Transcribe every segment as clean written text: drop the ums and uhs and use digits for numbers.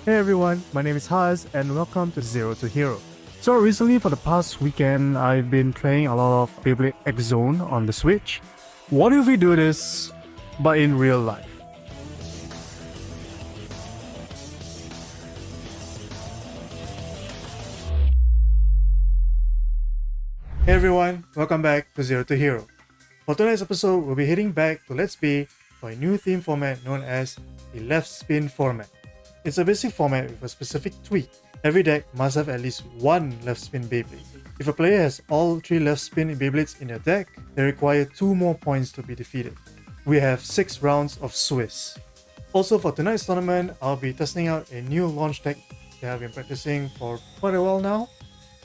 Hey everyone, my name is Haz and welcome to Zero to Hero. So recently for the past weekend, I've been playing a lot of BEYBLADE X Zone on the Switch. What if we do this, but in real life? Hey everyone, welcome back to Zero to Hero. For tonight's episode, we'll be heading back to Let's Be for a new theme format known as the left spin format. It's a basic format with a specific tweak. Every deck must have at least one left spin Beyblade. If a player has all 3 left spin Beyblades in their deck, they require 2 more points to be defeated. We have 6 rounds of Swiss. Also for tonight's tournament, I'll be testing out a new launch deck that I've been practicing for quite a while now,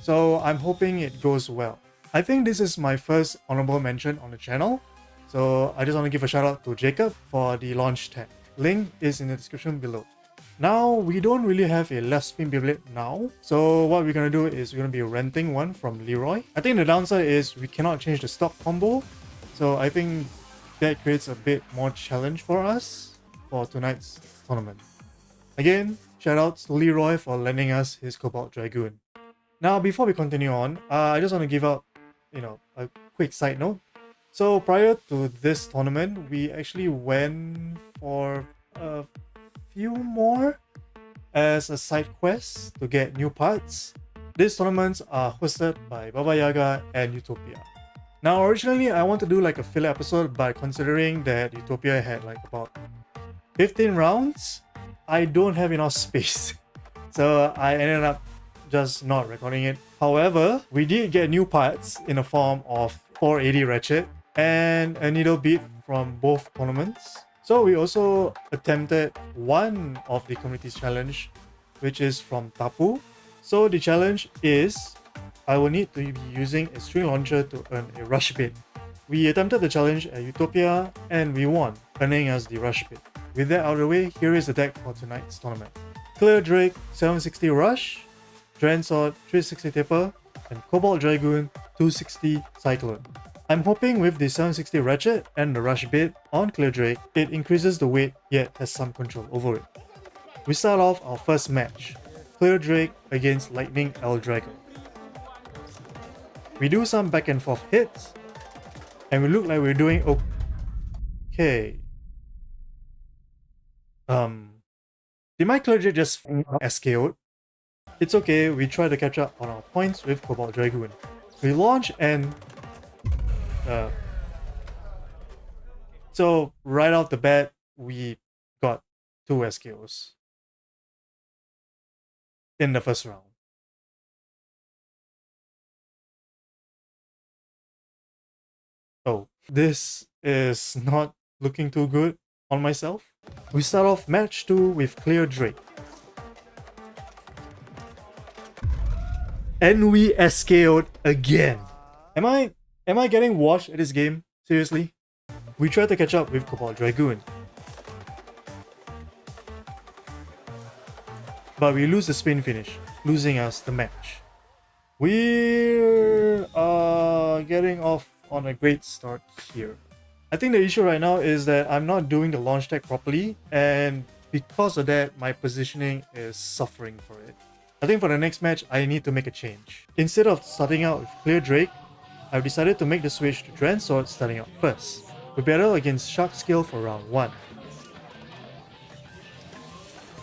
so I'm hoping it goes well. I think this is my first honorable mention on the channel, so I just want to give a shout out to Jacob for the launch tag. Link is in the description below. Now, we don't really have a left spin Beyblade now, so what we're going to do is we're going to be renting one from Leroy. I think the downside is we cannot change the stock combo, so I think that creates a bit more challenge for us for tonight's tournament. Again, shoutouts to Leroy for lending us his Cobalt Dragoon. Now, before we continue on, I just want to give out, a quick side note. So prior to this tournament, we actually went for a few more as a side quest to get new parts. These tournaments are hosted by Baba Yaga and Utopia. Now originally I want to do like a filler episode, but considering that Utopia had like about 15 rounds, I don't have enough space. So I ended up just not recording it. However, we did get new parts in the form of 480 Ratchet and a needle beat from both tournaments. So we also attempted one of the community's challenge, which is from Tapu. So the challenge is, I will need to be using a string launcher to earn a rush bit. We attempted the challenge at Utopia and we won, earning us the rush bit. With that out of the way, here is the deck for tonight's tournament. Clear Drake 760 Rush, Dragon Sword 360 Tipper, and Cobalt Dragoon 260 Cyclone. I'm hoping with the 760 Ratchet and the Rush bit on Clear Drake, it increases the weight yet has some control over it. We start off our first match, Clear Drake against Lightning L Dragon. We do some back and forth hits, and we look like we're doing okay. Did my Clear Drake just SKO'd? It's okay, we try to catch up on our points with Cobalt Dragoon. We launch and so right off the bat, we got 2 SKOs in the first round. Oh, this is not looking too good on myself. We start off match 2 with Clear Drake. And we SKO'd again. Am I getting washed at this game? Seriously? We try to catch up with Cobalt Dragoon, but we lose the spin finish, losing us the match. We're getting off on a great start here. I think the issue right now is that I'm not doing the launch tech properly, and because of that, my positioning is suffering for it. I think for the next match, I need to make a change. Instead of starting out with Clear Drake, I've decided to make the switch to Dragon Sword starting out first. We battle against Shark Scale for round 1.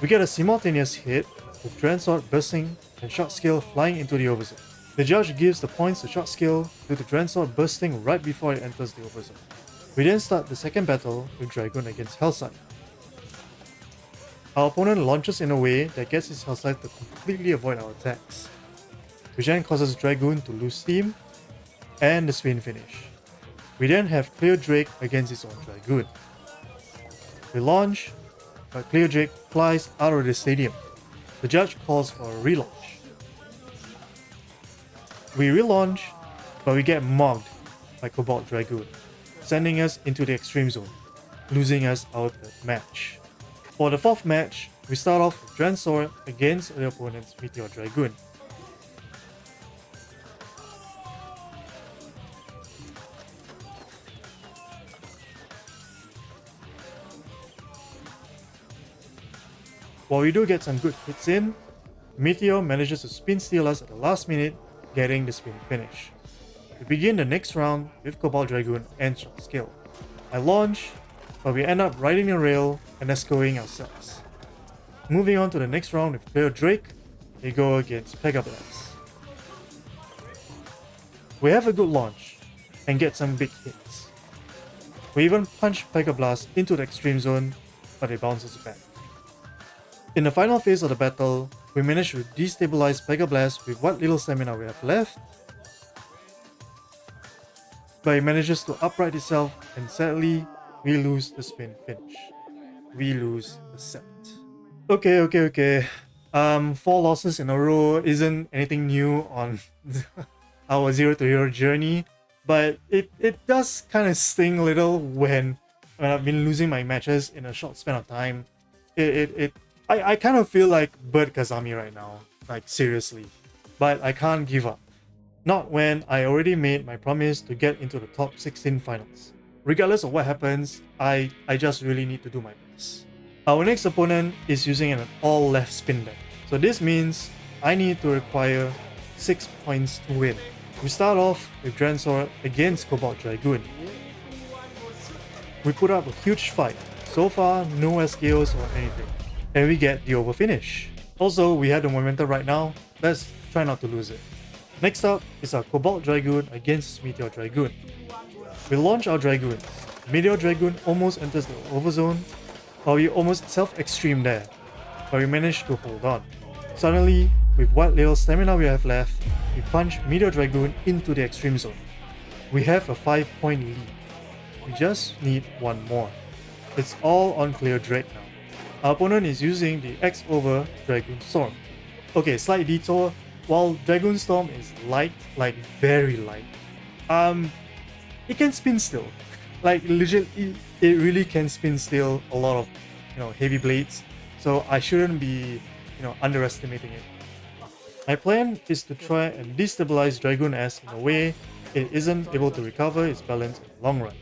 We get a simultaneous hit with Dragon Sword bursting and Shark Scale flying into the overzone. The judge gives the points to Shark Scale due to Dragon Sword bursting right before it enters the overzone. We then start the second battle with Dragoon against Hellside. Our opponent launches in a way that gets his Hellside to completely avoid our attacks, which then causes Dragoon to lose steam and the spin finish. We then have Clear Drake against his own Dragoon. We launch, but Clear Drake flies out of the stadium. The judge calls for a relaunch. We relaunch, but we get mogged by Cobalt Dragoon, sending us into the extreme zone, losing us our third match. For the fourth match, we start off with Dragon Sword against the opponent's Meteor Dragoon. While we do get some good hits in, Meteor manages to spin steal us at the last minute, getting the spin finish. We begin the next round with Cobalt Dragoon and Short Skill. I launch, but we end up riding a rail and escoing ourselves. Moving on to the next round with Cobalt Drake, we go against BEYBLADE. We have a good launch and get some big hits. We even punch BEYBLADE into the extreme zone, but it bounces back. In the final phase of the battle, we manage to destabilize BEYBLADE with what little stamina we have left, but it manages to upright itself, and sadly, we lose the spin finish. We lose the set. Okay. 4 losses in a row isn't anything new on our 0 to hero journey, but it does kind of sting a little when I've been losing my matches in a short span of time. I kind of feel like Bird Kazami right now, like seriously, but I can't give up. Not when I already made my promise to get into the top 16 finals. Regardless of what happens, I just really need to do my best. Our next opponent is using an all left spin deck, so this means I need to require 6 points to win. We start off with Dragon Sword against Cobalt Dragoon. We put up a huge fight. So far, no SKOs or anything. And we get the over finish. Also, we have the momentum right now. Let's try not to lose it. Next up is our Cobalt Dragoon against Meteor Dragoon. We launch our Dragoons. Meteor Dragoon almost enters the overzone, but we almost self-extreme there, but we managed to hold on. Suddenly, with what little stamina we have left, we punch Meteor Dragoon into the extreme zone. We have a 5-point lead. We just need one more. It's all on Clear Drake now. Our opponent is using the X over Dragoon Storm. Okay, slight detour. While Dragoon Storm is light, like very light, it can spin still. Like legit, it really can spin still a lot of heavy blades. So I shouldn't be underestimating it. My plan is to try and destabilize Dragoon S in a way it isn't able to recover its balance in the long run.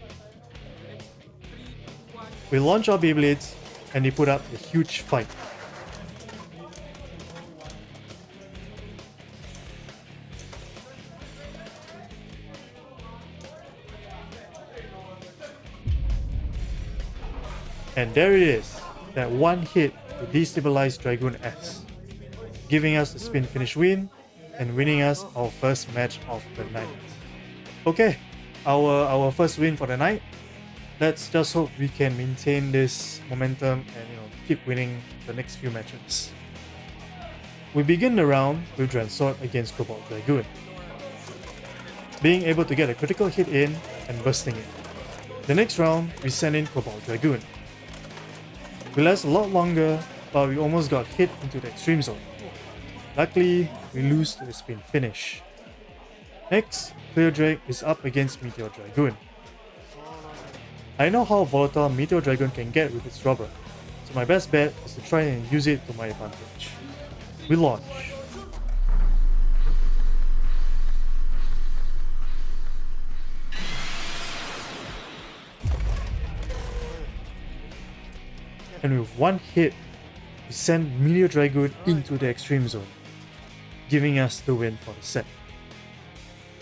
We launch our Beyblades and they put up a huge fight. And there it is, that one hit to destabilize Dragoon S, giving us the spin finish win and winning us our first match of the night. Okay, our first win for the night. Let's just hope we can maintain this momentum and keep winning the next few matches. We begin the round with Dragon Sword against Cobalt Dragoon, being able to get a critical hit in and bursting it. The next round, we send in Cobalt Dragoon. We last a lot longer, but we almost got hit into the extreme zone. Luckily, we lose to the spin finish. Next, Clear Drake is up against Meteor Dragoon. I know how volatile Meteor Dragoon can get with its rubber, so my best bet is to try and use it to my advantage. We launch. And with one hit, we send Meteor Dragoon into the extreme zone, giving us the win for the set.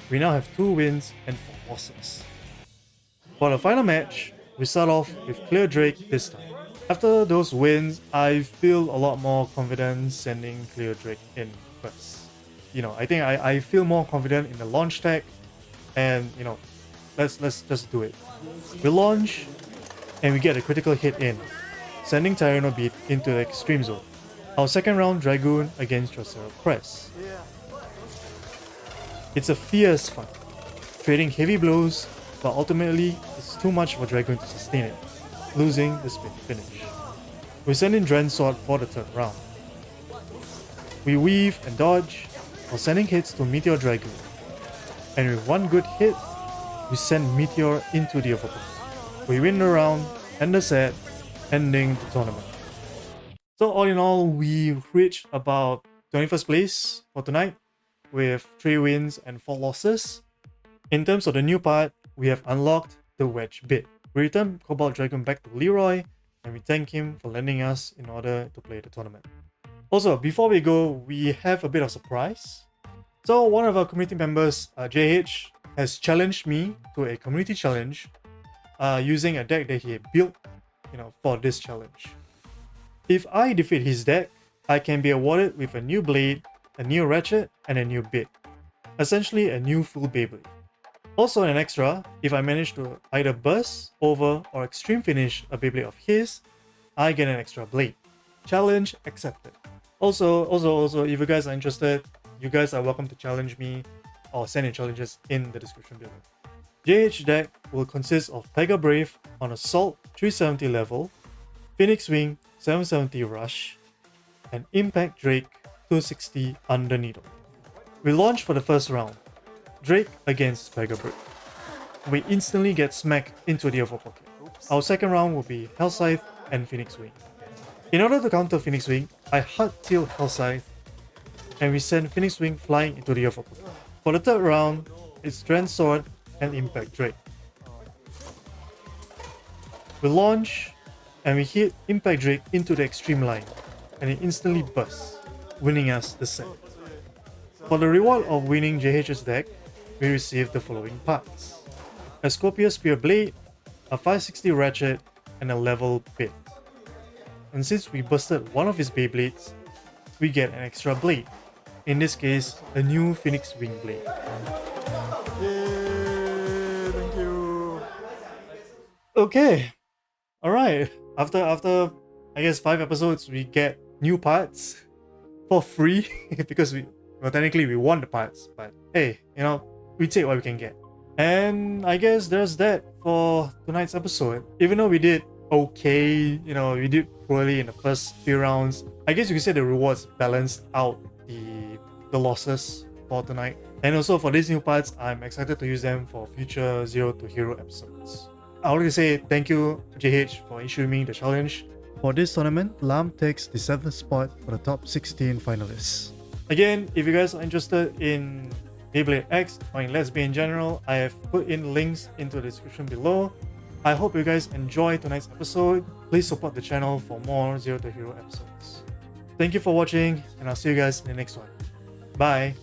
We now have 2 wins and 4 losses. For the final match, we start off with Clear Drake this time. After those wins, I feel a lot more confident sending Clear Drake in first. I think I feel more confident in the launch tag, and let's just do it. We launch, and we get a critical hit in, sending Tyranno Beat into the extreme zone. Our second round Dragoon against Trocero Press. It's a fierce fight, trading heavy blows, but ultimately it's too much for Dragoon to sustain it, losing the spin finish. We send in Dragon Sword for the third round. We weave and dodge while sending hits to Meteor Dragoon, and with one good hit, we send Meteor into the overpass. We win the round and the set, ending the tournament. So all in all, we reached about 21st place for tonight with 3 wins and 4 losses. In terms of the new part, we have unlocked the wedge bit. We return Cobalt Dragoon back to Leroy, and we thank him for lending us in order to play the tournament. Also, before we go, we have a bit of surprise. So one of our community members, JH, has challenged me to a community challenge using a deck that he built, for this challenge. If I defeat his deck, I can be awarded with a new blade, a new ratchet, and a new bit. Essentially a new full Beyblade. Also an extra, if I manage to either burst, over, or extreme finish a Beyblade of his, I get an extra blade. Challenge accepted. Also, if you guys are interested, you guys are welcome to challenge me or send your challenges in the description below. JH deck will consist of Pega Brave on Assault 370 level, Phoenix Wing 770 Rush, and Impact Drake 260 under Needle. We launch for the first round, Drake against Pega Brave. We instantly get smacked into the other pocket. Our second round will be Hellscythe and Phoenix Wing. In order to counter Phoenix Wing, I hard tilt Hellscythe and we send Phoenix Wing flying into the other pocket. For the third round, it's Strand Sword and Impact Drake. We launch and we hit Impact Drake into the extreme line and it instantly bursts, winning us the set. For the reward of winning JH's deck, we receive the following parts: a Scorpio Spear Blade, a 560 Ratchet, and a level bit. And since we busted one of his Beyblades, we get an extra blade. In this case, a new Phoenix Wing blade. Yay, thank you. Okay, alright. After I guess 5 episodes, we get new parts for free because technically we won the parts, but hey, we take what we can get. And I guess there's that for tonight's episode. Even though we did okay, we did poorly in the first few rounds, I guess you could say the rewards balanced out the losses for tonight. And also for these new parts, I'm excited to use them for future Zero to Hero episodes. I would like to say thank you JH for issuing me the challenge. For this tournament, Lam takes the 7th spot for the top 16 finalists. Again, if you guys are interested in BEYBLADE X or in Let's Be in general, I have put in links into the description below. I hope you guys enjoyed tonight's episode. Please support the channel for more Zero to Hero episodes. Thank you for watching, and I'll see you guys in the next one. Bye!